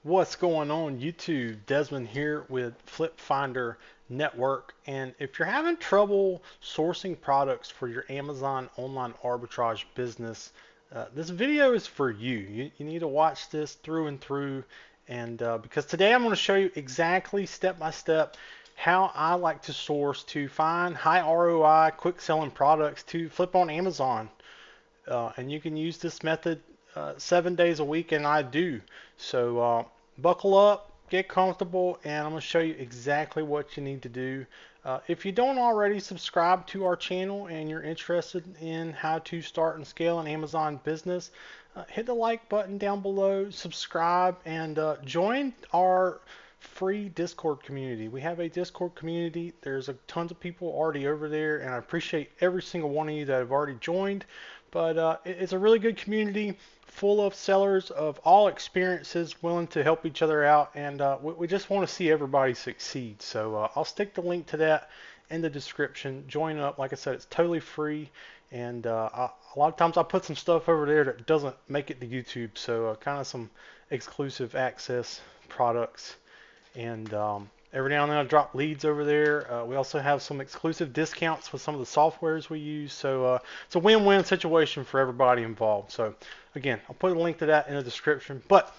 What's going on YouTube? Desmond here with Flip Finder Network. And if you're having trouble sourcing products for your Amazon online arbitrage business, this video is for you. You need to watch this through and through. And because today I'm going to show you exactly step by step how I like to source to find high ROI, quick selling products to flip on Amazon. And you can use this method 7 days a week, and I do. So buckle up, get comfortable, and I'm going to show you exactly what you need to do. If you don't already subscribe to our channel and you're interested in how to start and scale an Amazon business, hit the like button down below, subscribe, and join our free Discord community. We have a Discord community. There's tons of people already over there, and I appreciate every single one of you that have already joined. But it's a really good community full of sellers of all experiences willing to help each other out, and we just want to see everybody succeed. So I'll stick the link to that in the description. Join up. Like I said, it's totally free, and a lot of times I put some stuff over there that doesn't make it to YouTube, so kind of some exclusive access products. And every now and then I drop leads over there. We also have some exclusive discounts with some of the softwares we use. So it's a win-win situation for everybody involved. So again, I'll put a link to that in the description. But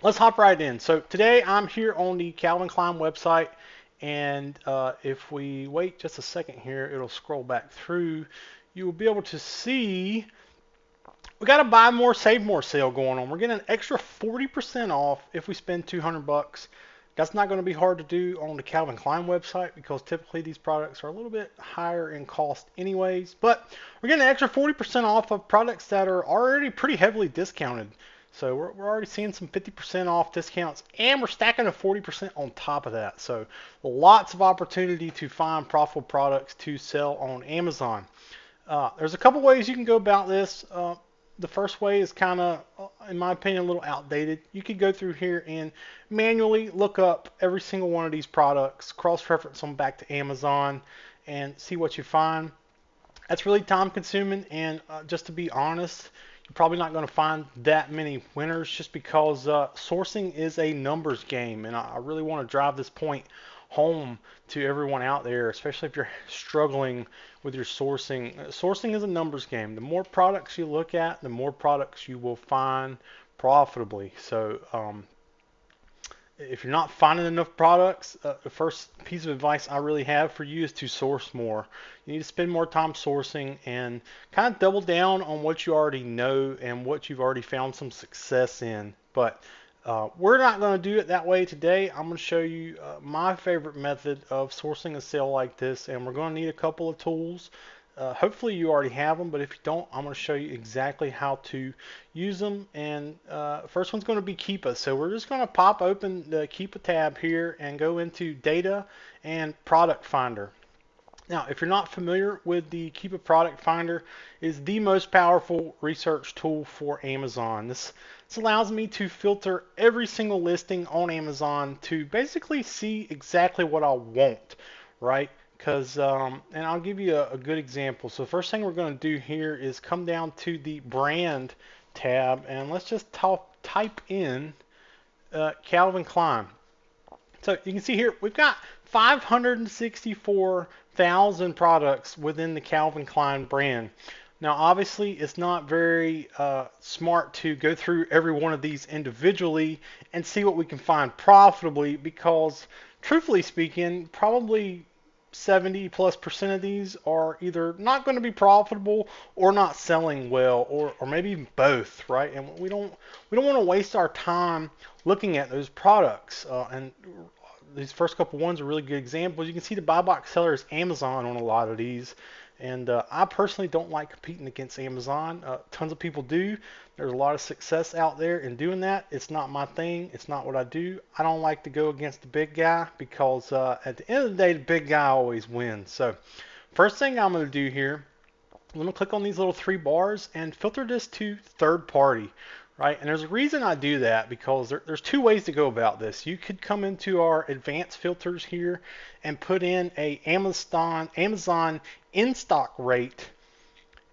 let's hop right in. So today I'm here on the Calvin Klein website. And if we wait just a second here, it'll scroll back through. You will be able to see we got a buy more, save more sale going on. We're getting an extra 40% off if we spend 200 bucks. That's not going to be hard to do on the Calvin Klein website because typically these products are a little bit higher in cost anyways. But we're getting an extra 40% off of products that are already pretty heavily discounted. So we're already seeing some 50% off discounts, and we're stacking a 40% on top of that. So lots of opportunity to find profitable products to sell on Amazon. There's a couple ways you can go about this. The first way is kind of, in my opinion, a little outdated. You could go through here and manually look up every single one of these products, cross-reference them back to Amazon, and see what you find. That's really time-consuming, and just to be honest, you're probably not going to find that many winners just because sourcing is a numbers game, and I really want to drive this point home to everyone out there, especially if you're struggling with your sourcing. Sourcing is a numbers game. The more products you look at, the more products you will find profitably. So if you're not finding enough products, the first piece of advice I really have for you is to source more. You need to spend more time sourcing and kind of double down on what you already know and what you've already found some success in. But we're not going to do it that way today. I'm going to show you my favorite method of sourcing a sale like this, and we're going to need a couple of tools. Hopefully you already have them, but if you don't, I'm going to show you exactly how to use them. And first one's going to be Keepa. So we're just going to pop open the Keepa tab here and go into Data and Product Finder. Now, if you're not familiar with the Keepa Product Finder, is the most powerful research tool for Amazon. This allows me to filter every single listing on Amazon to basically see exactly what I want, right? Because, and I'll give you a good example. So the first thing we're going to do here is come down to the Brand tab, and let's just type in Calvin Klein. So you can see here, we've got 564,000 products within the Calvin Klein brand. Now, obviously, it's not very smart to go through every one of these individually and see what we can find profitably because, truthfully speaking, probably 70+% of these are either not going to be profitable or not selling well, or maybe even both, right? And we don't want to waste our time looking at those products. And these first couple ones are really good examples. You can see the buy box seller is Amazon on a lot of these. And I personally don't like competing against Amazon. Tons of people do. There's a lot of success out there in doing that. It's not my thing. It's not what I do. I don't like to go against the big guy because at the end of the day, the big guy always wins. So first thing I'm going to do here, I'm going to click on these little three bars and filter this to third party. Right, and there's a reason I do that because there's two ways to go about this. You could come into our advanced filters here and put in a Amazon in-stock rate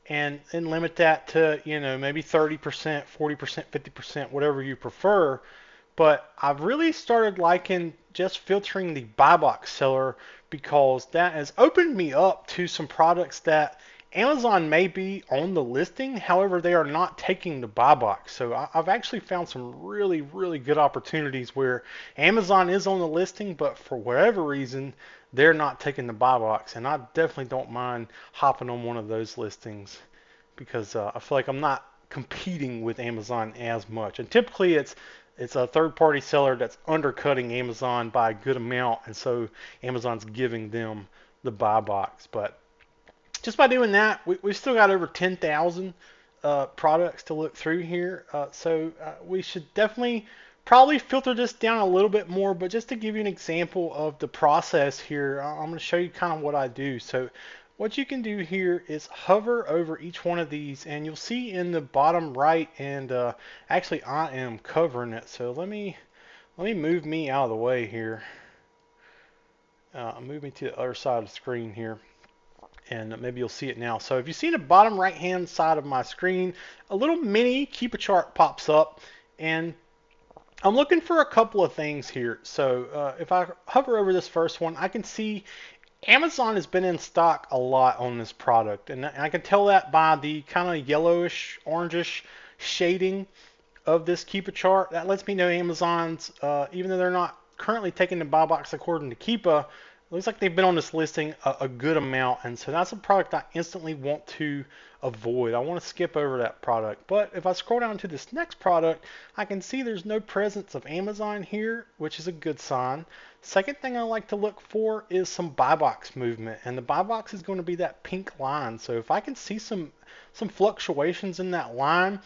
and limit that to, maybe 30%, 40%, 50%, whatever you prefer. but I've really started liking just filtering the buy box seller because that has opened me up to some products that Amazon may be on the listing, however, they are not taking the buy box. So I've actually found some really, really good opportunities where Amazon is on the listing, but for whatever reason, they're not taking the buy box. And I definitely don't mind hopping on one of those listings because I feel like I'm not competing with Amazon as much. And typically it's a third-party seller that's undercutting Amazon by a good amount, and so Amazon's giving them the buy box. But just by doing that, we've still got over 10,000 products to look through here. So we should definitely probably filter this down a little bit more, but just to give you an example of the process here, I'm going to show you kind of what I do. So what you can do here is hover over each one of these, and you'll see in the bottom right, and actually I am covering it. So let me move me out of the way here. Move me to the other side of the screen here, and maybe you'll see it now. So if you see the bottom right hand side of my screen, a little mini Keepa chart pops up, and I'm looking for a couple of things here. So if I hover over this first one, I can see Amazon has been in stock a lot on this product, and I can tell that by the kind of yellowish, orangish shading of this Keepa chart. That lets me know Amazon's, even though they're not currently taking the buy box according to Keepa, it looks like they've been on this listing a good amount, and so that's a product I instantly want to avoid. I want to skip over that product. But if I scroll down to this next product, I can see there's no presence of Amazon here, which is a good sign. Second thing I like to look for is some buy box movement, and the buy box is going to be that pink line. So if I can see some fluctuations in that line,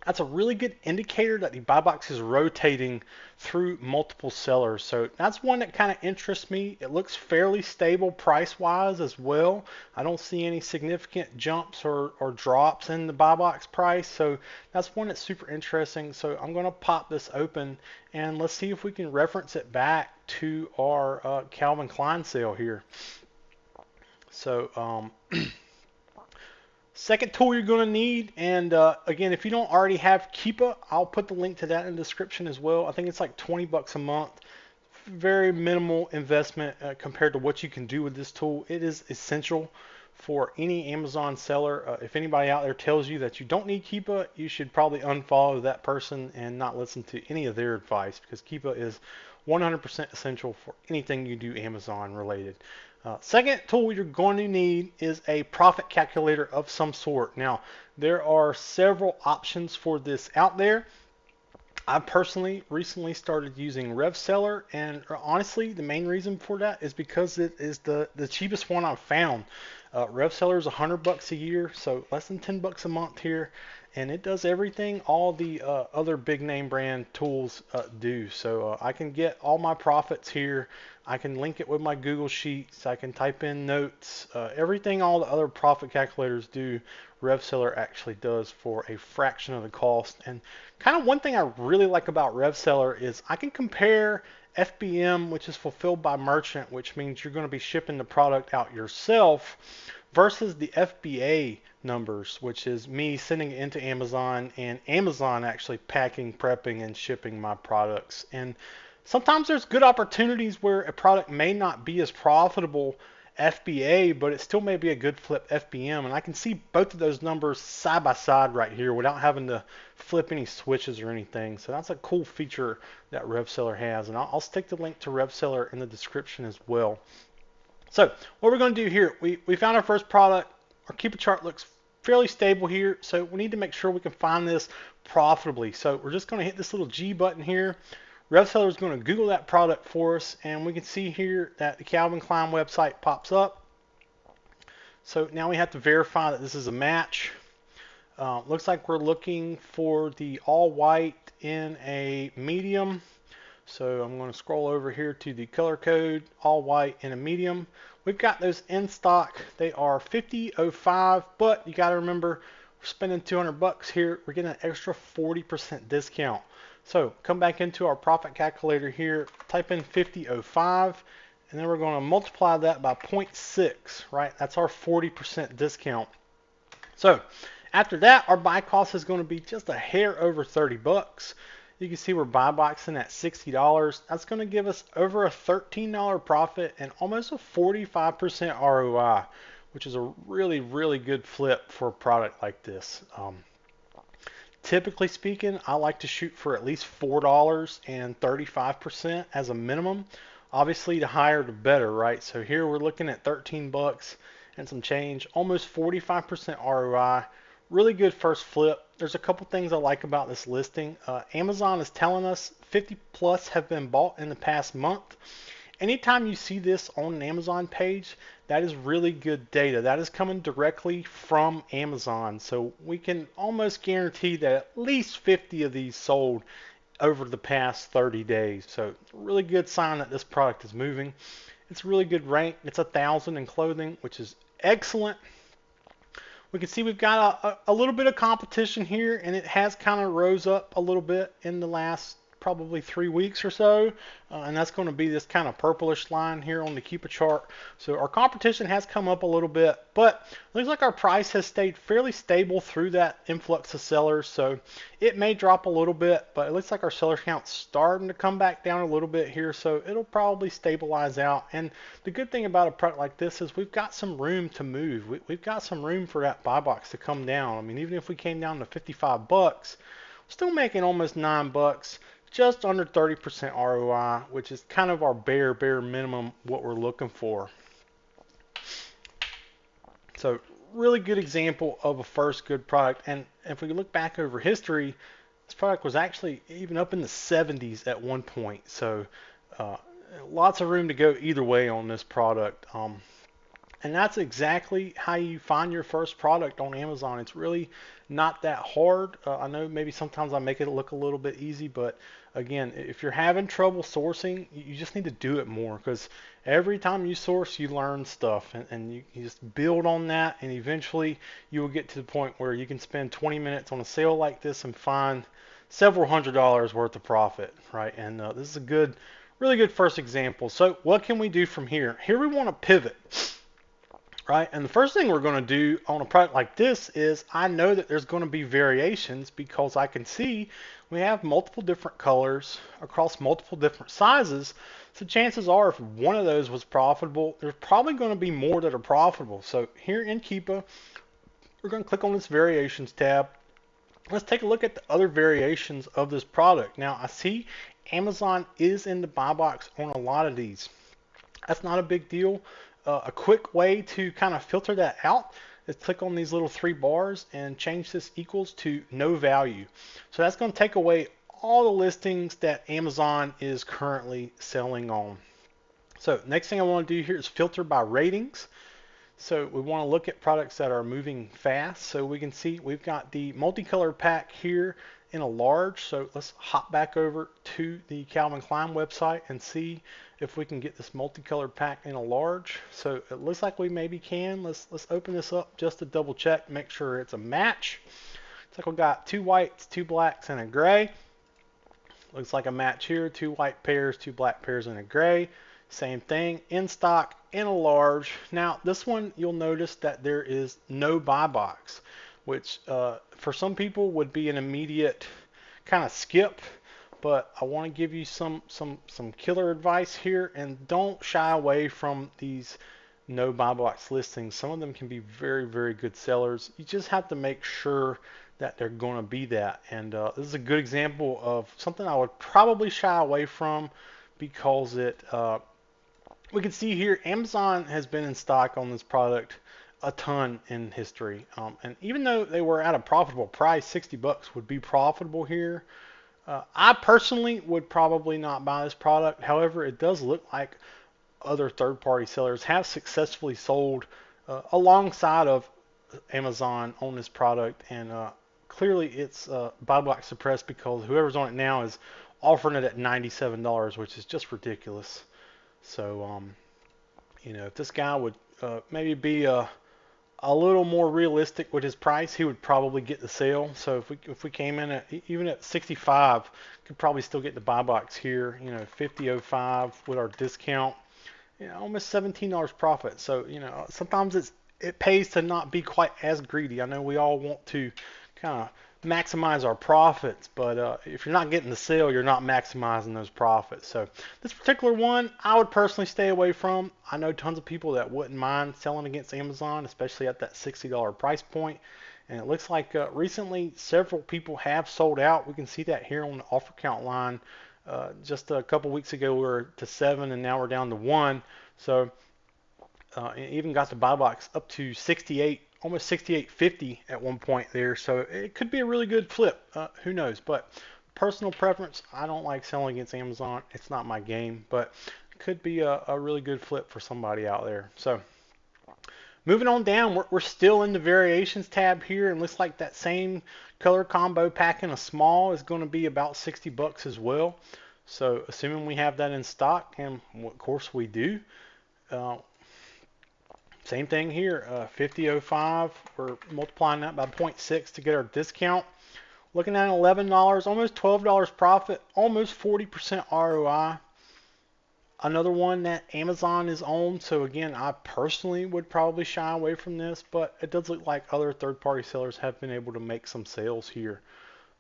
that's a really good indicator that the buy box is rotating through multiple sellers. So that's one that kind of interests me. It looks fairly stable price-wise as well. I don't see any significant jumps or drops in the buy box price. So that's one that's super interesting. So I'm going to pop this open, and let's see if we can reference it back to our Calvin Klein sale here. So second tool you're going to need, and again, if you don't already have Keepa, I'll put the link to that in the description as well. I think it's like 20 bucks a month. Very minimal investment compared to what you can do with this tool. It is essential for any Amazon seller. If anybody out there tells you that you don't need Keepa, you should probably unfollow that person and not listen to any of their advice, because Keepa is 100% essential for anything you do Amazon related. Second tool you're going to need is a profit calculator of some sort. Now, there are several options for this out there. I personally recently started using RevSeller, and honestly, the main reason for that is because it is the cheapest one I've found. RevSeller is $100 a year, so less than 10 bucks a month here, and it does everything all the other big name brand tools do. So I can get all my profits here. I can link it with my Google Sheets. I can type in notes. Everything all the other profit calculators do, RevSeller actually does for a fraction of the cost. And kind of one thing I really like about RevSeller is I can compare FBM, which is fulfilled by merchant, which means you're going to be shipping the product out yourself, versus the FBA numbers, which is me sending it into Amazon and Amazon actually packing, prepping, and shipping my products. And sometimes there's good opportunities where a product may not be as profitable FBA, but it still may be a good flip FBM, and I can see both of those numbers side by side right here without having to flip any switches or anything. So that's a cool feature that RevSeller has, and I'll stick the link to RevSeller in the description as well. So what we're going to do here, we found our first product. Our Keepa chart looks fairly stable here, so we need to make sure we can find this profitably. So we're just going to hit this little G button here. RevSeller is going to Google that product for us, and we can see here that the Calvin Klein website pops up. So now we have to verify that this is a match. Looks like we're looking for the all white in a medium. So I'm going to scroll over here to the color code, all white in a medium. We've got those in stock. They are $50.05, but you got to remember, we're spending 200 bucks here. We're getting an extra 40% discount. So come back into our profit calculator here, type in 50.05, and then we're going to multiply that by 0.6, right? That's our 40% discount. So after that, our buy cost is going to be just a hair over 30 bucks. You can see we're buy boxing at $60. That's going to give us over a $13 profit and almost a 45% ROI, which is a really, really good flip for a product like this. Typically speaking, I like to shoot for at least $4 and 35% as a minimum. Obviously, the higher the better, right? So here we're looking at 13 bucks and some change, almost 45% ROI. Really good first flip. There's a couple things I like about this listing. Amazon is telling us 50 plus have been bought in the past month. Anytime you see this on an Amazon page, that is really good data. That is coming directly from Amazon. So we can almost guarantee that at least 50 of these sold over the past 30 days. So really good sign that this product is moving. It's really good rank. It's 1,000 in clothing, which is excellent. We can see we've got a little bit of competition here, and it has kind of rose up a little bit in the last probably 3 weeks or so, and that's going to be this kind of purplish line here on the Keepa chart. So our competition has come up a little bit, but it looks like our price has stayed fairly stable through that influx of sellers. So it may drop a little bit, but it looks like our seller count's starting to come back down a little bit here, so it'll probably stabilize out. And the good thing about a product like this is we've got some room to move. We've got some room for that buy box to come down. I mean, even if we came down to 55 bucks, still making almost 9 bucks. Just under 30% ROI, which is kind of our bare minimum what we're looking for. So really good example of a first good product. And if we look back over history, this product was actually even up in the 70s at one point. So lots of room to go either way on this product. And that's exactly how you find your first product on Amazon. It's really not that hard. I know maybe sometimes I make it look a little bit easy, but again, if you're having trouble sourcing, you just need to do it more, because every time you source, you learn stuff, and you just build on that, and eventually you will get to the point where you can spend 20 minutes on a sale like this and find several $100s worth of profit, right? And this is a good, really good first example. So what can we do from here? Here we want to pivot. Right, and the first thing we're going to do on a product like this is I know that there's going to be variations, because I can see we have multiple different colors across multiple different sizes. So chances are if one of those was profitable, there's probably going to be more that are profitable. So here in Keepa, we're going to click on this variations tab. Let's take a look at the other variations of this product. Now I see Amazon is in the buy box on a lot of these. That's not a big deal. A quick way to kind of filter that out is click on these little 3 bars and change this equals to no value. So that's going to take away all the listings that Amazon is currently selling on. So next thing I want to do here is filter by ratings. So we want to look at products that are moving fast. So we can see we've got the multicolor pack here in a large. So let's hop back over to the Calvin Klein website and see if we can get this multicolored pack in a large. So it looks like we maybe can. Let's open this up just to double check, make sure it's a match. Looks like we got 2 whites, 2 blacks, and a gray. Looks like a match here, 2 white pairs, 2 black pairs, and a gray. Same thing, in stock, in a large. Now this one, you'll notice that there is no buy box, which for some people would be an immediate kind of skip. But I want to give you some killer advice here, and don't shy away from these no buy box listings. Some of them can be very good sellers. You just have to make sure that they're going to be that. And this is a good example of something I would probably shy away from, because we can see here Amazon has been in stock on this product a ton in history. And even though they were at a profitable price, 60 bucks would be profitable here. I personally would probably not buy this product. However, it does look like other third-party sellers have successfully sold alongside of Amazon on this product, and clearly it's buy box suppressed, because whoever's on it now is offering it at $97, which is just ridiculous. So, if this guy would maybe be a little more realistic with his price, he would probably get the sale. So if we came in at even at 65, could probably still get the buy box here. 50.05 with our discount, almost $17 profit. So sometimes it pays to not be quite as greedy. I know we all want to kind of maximize our profits, but if you're not getting the sale, you're not maximizing those profits. So this particular one, I would personally stay away from. I know tons of people that wouldn't mind selling against Amazon, especially at that $60 price point. And it looks like recently several people have sold out. We can see that here on the offer count line. Just a couple weeks ago we were to 7, and now we're down to 1. So it even got the buy box up to 68, almost 68.50 at one point there. So it could be a really good flip. Who knows? But personal preference, I don't like selling against Amazon. It's not my game, but it could be a really good flip for somebody out there. So moving on down, we're still in the variations tab here, and looks like that same color combo pack in a small is going to be about 60 bucks as well. So assuming we have that in stock, and of course we do, same thing here, 50.05. We're multiplying that by 0.6 to get our discount. Looking at $11, almost $12 profit, almost 40% ROI. Another one that Amazon is on. So again, I personally would probably shy away from this, but it does look like other third-party sellers have been able to make some sales here.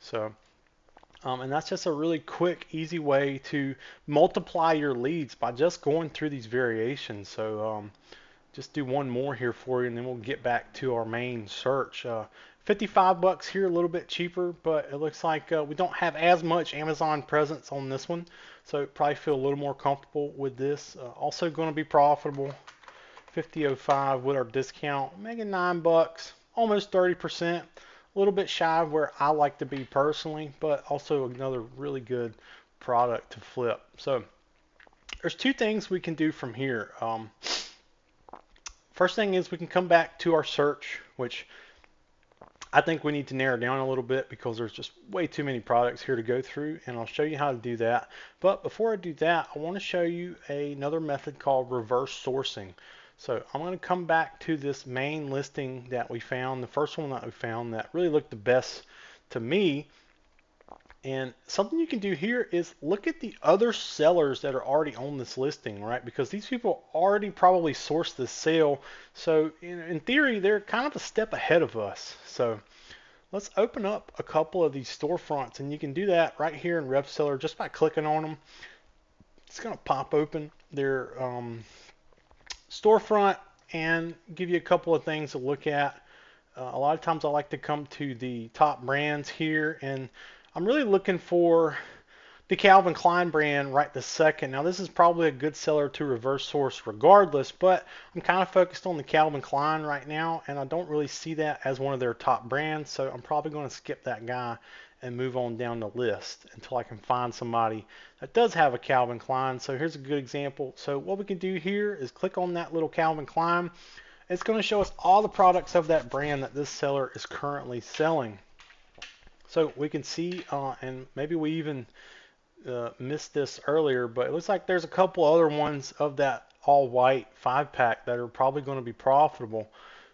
So, and that's just a really quick, easy way to multiply your leads by just going through these variations. So, just do one more here for you, and then we'll get back to our main search. 55 bucks here, a little bit cheaper, but it looks like we don't have as much Amazon presence on this one, so probably feel a little more comfortable with this. Also going to be profitable. 50.05 with our discount, making 9 bucks, almost 30%. A little bit shy of where I like to be personally, but also another really good product to flip. So there's two things we can do from here. First thing is we can come back to our search, which I think we need to narrow down a little bit because there's just way too many products here to go through, and I'll show you how to do that. But before I do that, I want to show you another method called reverse sourcing. So I'm going to come back to this main listing that we found, the first one that we found that really looked the best to me. And something you can do here is look at the other sellers that are already on this listing, right? Because these people already probably sourced this sale. So in theory, they're kind of a step ahead of us. So let's open up a couple of these storefronts, and you can do that right here in RevSeller just by clicking on them. It's going to pop open their storefront and give you a couple of things to look at. A lot of times I like to come to the top brands here, and I'm really looking for the Calvin Klein brand right this second. Now this is probably a good seller to reverse source regardless, but I'm kind of focused on the Calvin Klein right now, and I don't really see that as one of their top brands, so I'm probably going to skip that guy and move on down the list until I can find somebody that does have a Calvin Klein. So here's a good example. So what we can do here is click on that little Calvin Klein. It's going to show us all the products of that brand that this seller is currently selling. So we can see, and maybe we even missed this earlier, but it looks like there's a couple other ones of that all white 5-pack that are probably going to be profitable.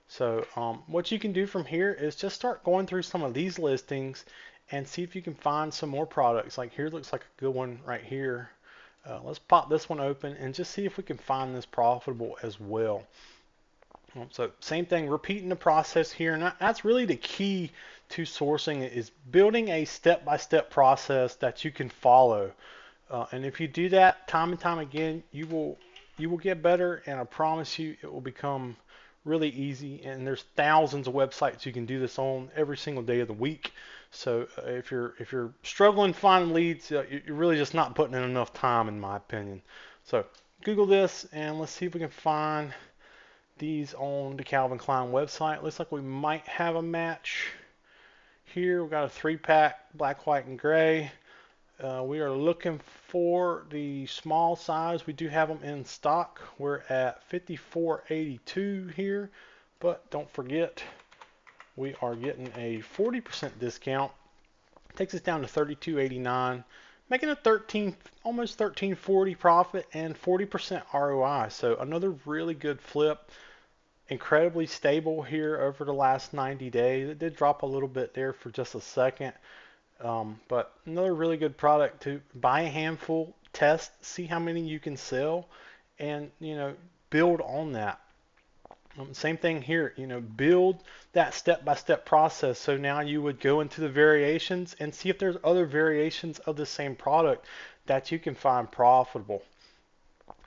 So what you can do from here is just start going through some of these listings and see if you can find some more products. Like here looks like a good one right here. Let's pop this one open and just see if we can find this profitable as well. So same thing, repeating the process here, and that's really the key to sourcing, is building a step-by-step process that you can follow. And if you do that time and time again, you will get better, and I promise you it will become really easy. And there's thousands of websites you can do this on every single day of the week. So if you're struggling finding leads, you're really just not putting in enough time, in my opinion. So Google this, and let's see if we can find these on the Calvin Klein website. Looks like we might have a match here. We've got a 3-pack, black, white, and gray. We are looking for the small size. We do have them in stock. We're at $54.82 here, but don't forget we are getting a 40% discount. Takes us down to $32.89, making a almost $13.40 profit and 40% ROI. So another really good flip. Incredibly stable here over the last 90 days. It did drop a little bit there for just a second, but another really good product to buy a handful, test, see how many you can sell, and build on that. Same thing here, build that step-by-step process. So now you would go into the variations and see if there's other variations of the same product that you can find profitable.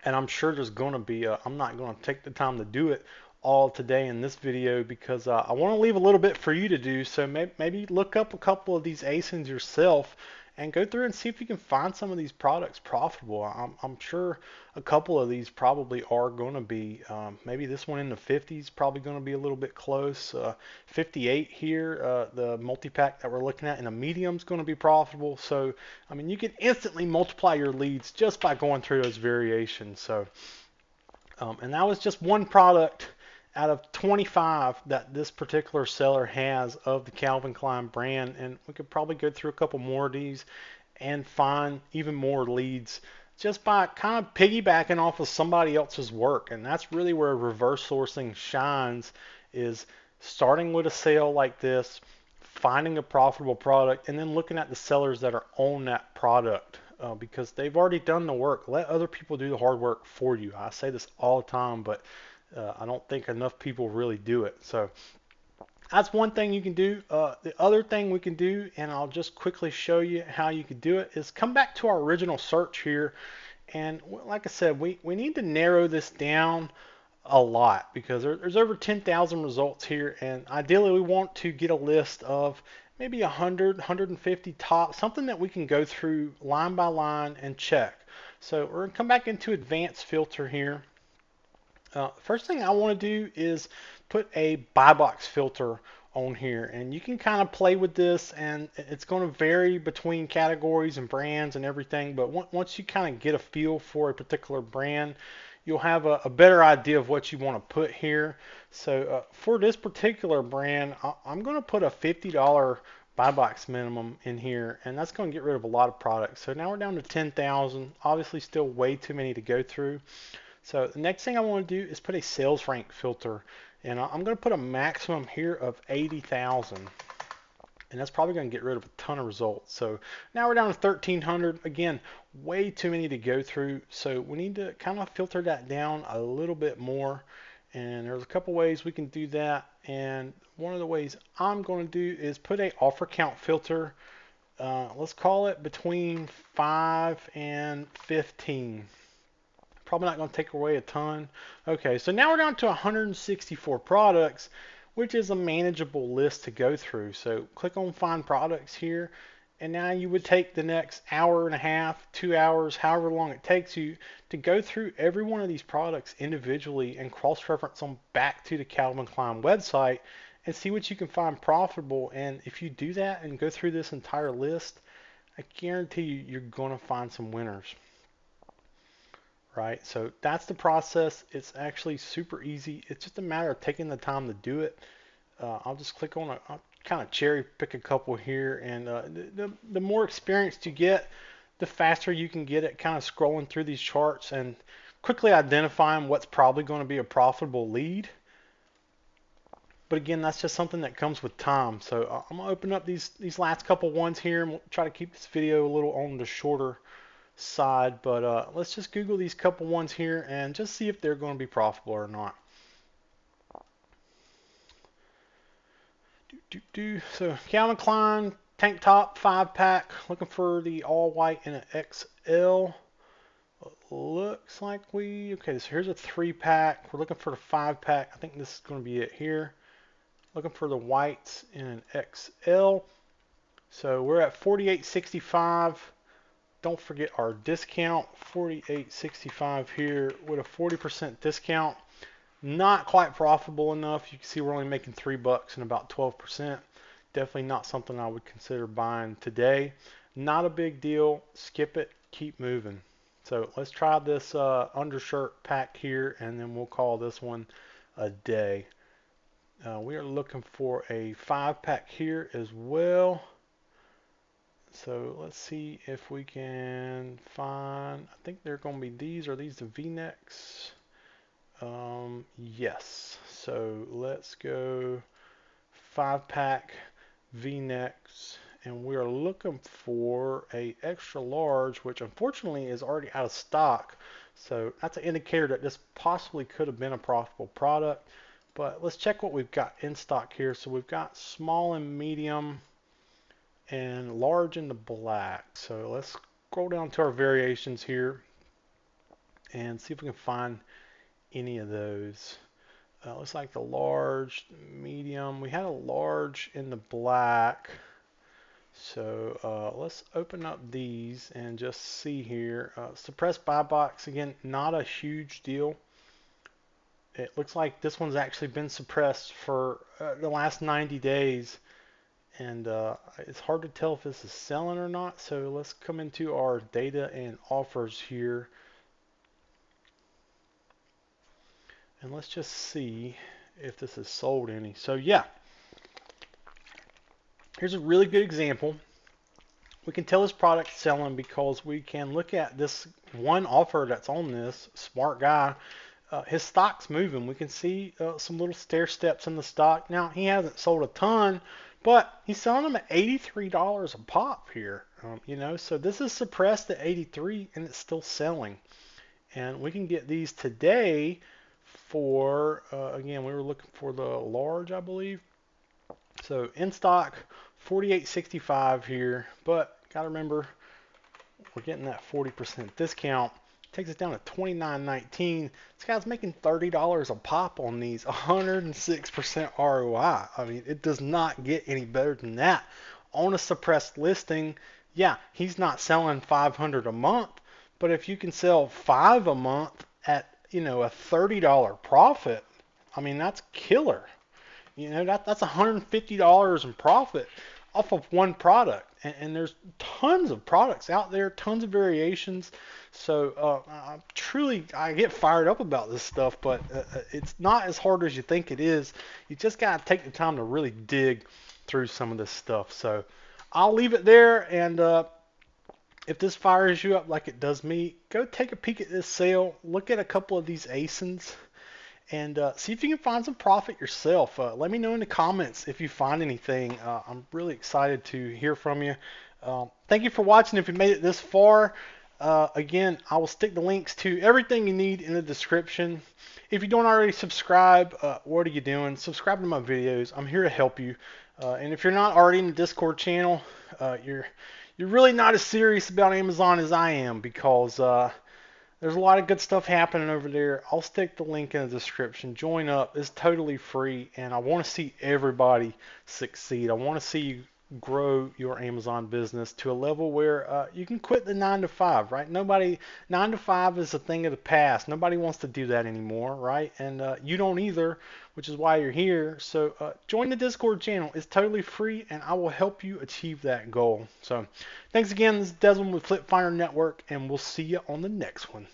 And I'm sure there's going to be, I'm not going to take the time to do it all today in this video because I want to leave a little bit for you to do. So maybe look up a couple of these ASINs yourself and go through and see if you can find some of these products profitable. I'm sure a couple of these probably are going to be, maybe this one in the 50s probably going to be a little bit close. 58 here, the multi-pack that we're looking at in a medium is going to be profitable. So, I mean, you can instantly multiply your leads just by going through those variations. So, and that was just one product out of 25 that this particular seller has of the Calvin Klein brand, and we could probably go through a couple more of these and find even more leads just by kind of piggybacking off of somebody else's work. And that's really where reverse sourcing shines, is starting with a sale like this, finding a profitable product, and then looking at the sellers that are on that product, because they've already done the work. Let other people do the hard work for you. I say this all the time, but I don't think enough people really do it. So that's one thing you can do. The other thing we can do, and I'll just quickly show you how you can do it, is come back to our original search here. And like I said, we need to narrow this down a lot because there's over 10,000 results here. And ideally, we want to get a list of maybe 100, 150 top, something that we can go through line by line and check. So we're going to come back into advanced filter here. First thing I want to do is put a buy box filter on here, and you can kind of play with this, and it's going to vary between categories and brands and everything, but once you kind of get a feel for a particular brand, you'll have a better idea of what you want to put here. So for this particular brand, I'm going to put a $50 buy box minimum in here, and that's going to get rid of a lot of products. So now we're down to 10,000, obviously still way too many to go through. So the next thing I want to do is put a sales rank filter, and I'm going to put a maximum here of 80,000, and that's probably going to get rid of a ton of results. So now we're down to 1,300. Again, way too many to go through, so we need to kind of filter that down a little bit more, and there's a couple ways we can do that. And one of the ways I'm going to do is put a offer count filter. Let's call it between 5 and 15. Probably not going to take away a ton. Okay, so now we're down to 164 products, which is a manageable list to go through. So click on Find Products here, and now you would take the next hour and a half, 2 hours, however long it takes you to go through every one of these products individually and cross-reference them back to the Calvin Klein website and see what you can find profitable. And if you do that and go through this entire list, I guarantee you, you're going to find some winners. Right, so that's the process. It's actually super easy. It's just a matter of taking the time to do it. I'll just click on I'll kind of cherry pick a couple here, and the more experienced you get, the faster you can get at kind of scrolling through these charts and quickly identifying what's probably going to be a profitable lead. But again, that's just something that comes with time. So I'm gonna open up these last couple ones here, and we'll try to keep this video a little on the shorter side, but let's just Google these couple ones here and just see if they're going to be profitable or not. So Calvin Klein tank top 5-pack, looking for the all white in an XL. Looks like okay, so here's a 3-pack. We're looking for the 5-pack. I think this is going to be it here. Looking for the whites in an XL. So we're at $48.65. Don't forget our discount, $48.65 here with a 40% discount. Not quite profitable enough. You can see we're only making $3 and about 12%. Definitely not something I would consider buying today. Not a big deal. Skip it. Keep moving. So let's try this undershirt pack here, and then we'll call this one a day. We are looking for a 5-pack here as well. So let's see if we can find, I think they're going to be these. Are these the V-necks? Yes. So let's go 5-pack V-necks, and we are looking for a extra large, which unfortunately is already out of stock. So that's an indicator that this possibly could have been a profitable product. But let's check what we've got in stock here. So we've got small and medium and large in the black. So let's scroll down to our variations here and see if we can find any of those. Looks like the large, medium. We had a large in the black. So let's open up these and just see here. Suppressed buy box, again, not a huge deal. It looks like this one's actually been suppressed for the last 90 days. And it's hard to tell if this is selling or not. So let's come into our data and offers here. And let's just see if this is sold any. So yeah, here's a really good example. We can tell this product's selling because we can look at this one offer that's on this smart guy. His stock's moving. We can see some little stair steps in the stock. Now, he hasn't sold a ton, but he's selling them at $83 a pop here. So this is suppressed at 83 and it's still selling. And we can get these today for, again, we were looking for the large, I believe. So in stock, $48.65 here, but gotta remember, we're getting that 40% discount. Takes us down to $29.19. This guy's making $30 a pop on these, 106% ROI. I mean, it does not get any better than that. On a suppressed listing, yeah, he's not selling 500 a month, but if you can sell 5 a month at, a $30 profit, I mean, that's killer. That's $150 in profit off of one product. And there's tons of products out there, tons of variations. So I get fired up about this stuff, but it's not as hard as you think it is. You just got to take the time to really dig through some of this stuff. So I'll leave it there. And if this fires you up like it does me, go take a peek at this sale. Look at a couple of these ASINs. And see if you can find some profit yourself. Let me know in the comments if you find anything. I'm really excited to hear from you. Thank you for watching. If you made it this far, again, I will stick the links to everything you need in the description. If you don't already subscribe, what are you doing? Subscribe to my videos. I'm here to help you. And if you're not already in the Discord channel, you're really not as serious about Amazon as I am, because there's a lot of good stuff happening over there. I'll stick the link in the description. Join up. It's totally free, and I want to see everybody succeed. I want to see you grow your Amazon business to a level where you can quit the 9 to 5, right? 9 to 5 is a thing of the past. Nobody wants to do that anymore, right? And you don't either, which is why you're here. So join the Discord channel. It's totally free, and I will help you achieve that goal. So thanks again. This is Desmond with Flip Finder Network, and we'll see you on the next one.